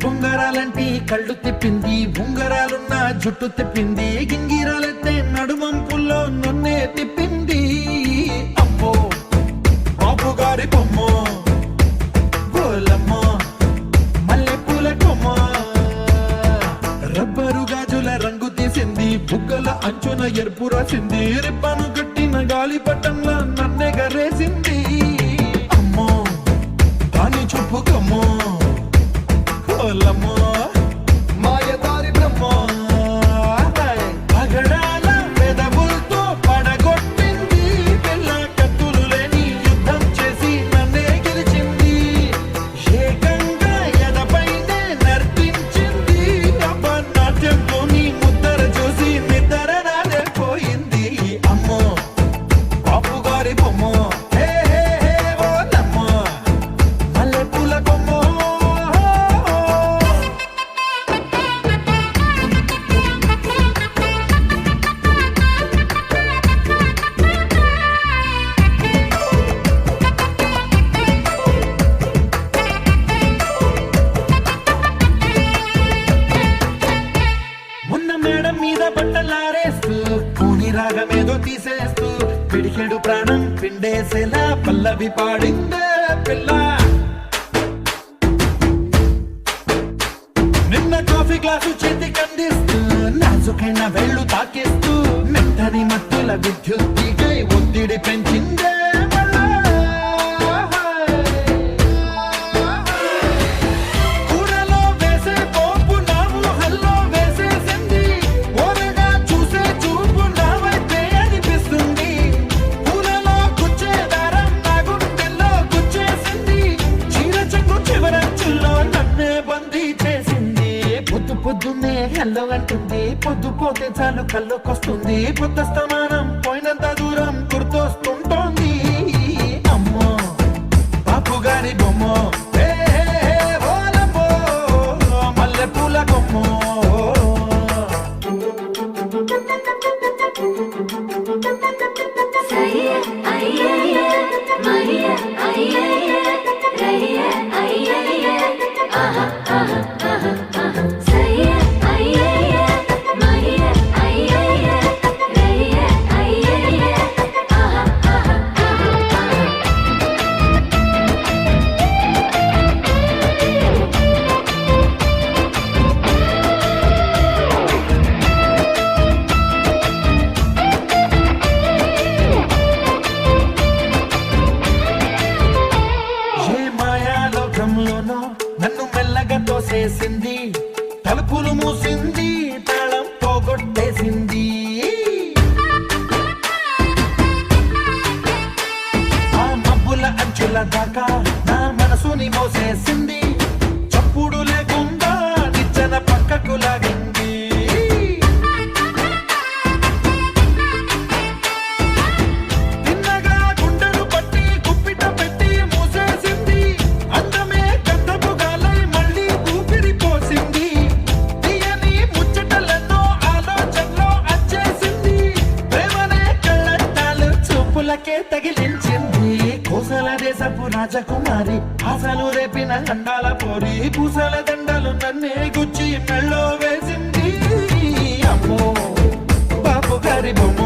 బొంగరాలంటి కళ్ళు తిప్పింది, ఉంగరాలున్న జుట్టు తిప్పింది, గింగిరాలెత్తే నడుమంపుల్లో నన్నే తిప్పింది. అమ్మో బాబు గారి బొమ్మ, గోలమ్మ మల్లెపూల కొమ్మ, రబ్బరు గాజుల రంగు తీసింది, బుగ్గల అంచున ఎరుపు రాసింది, రిబ్బను కట్టిన గాలి పట్టంలా నన్నే గరేసింది. అమ్మో దాని చూపు కమ్మో, మాయదారి బ్రహ్మ, పగడాల పెదవులతో పడగొట్టింది, పిల్ల కత్తులు లేని యుద్ధం చేసి నన్నే గెలిచింది, ఏకంగా ఎదపైనే నర్తించింది, నాట్యంలోని ముద్దర చూసి నిద్ర నాడైపోయింది. అమ్మో బాపు గారి బొమ్మ, మల్లెపూల కొమ్మ. మేడం మీద బట్టలారేస్తూ పూని రాగమేదో తీసేస్తూ పిడికెడు ప్రాణం పిండేసేలా పల్లవి పాడిందే పిల్ల. నిన్న కాఫీ గ్లాసు చేతి కందిస్తూ నాజుకైన వేళ్ళు తాకేస్తూ మెంటని మత్తుల విద్యుత్తికై ఒత్తిడి పెంచిందే. పొద్దున్నే హెల్లో అంటుంది, పొద్దు పోతే చాలు కళ్ళొకొస్తుంది, పొద్దు స్తమానం పోయినంత దూరం గుర్తొస్తుంటోంది. అమ్మో బాపు గారి బొమ్మ, మల్లెపూల కొమ్మ. నన్ను మెల్లగా తోసేసింది, తలుపులు మూసింది, తాళం పోగొట్టేసింది. ఆ మబ్బుల అంచుల దాకా నా మనసుని మోసేసింది, చప్పుడు లేకుండా నిచ్చెన పక్కకు లాగింది. తగిలించింది కోసల దేశపు రాజకుమారి, ఆశలు రేపిన అండాల పోరి, పూసల దండలు నన్నే గుచ్చి మెళ్ళో వేసింది. అమ్మో బాపు గారి బొమ్మ.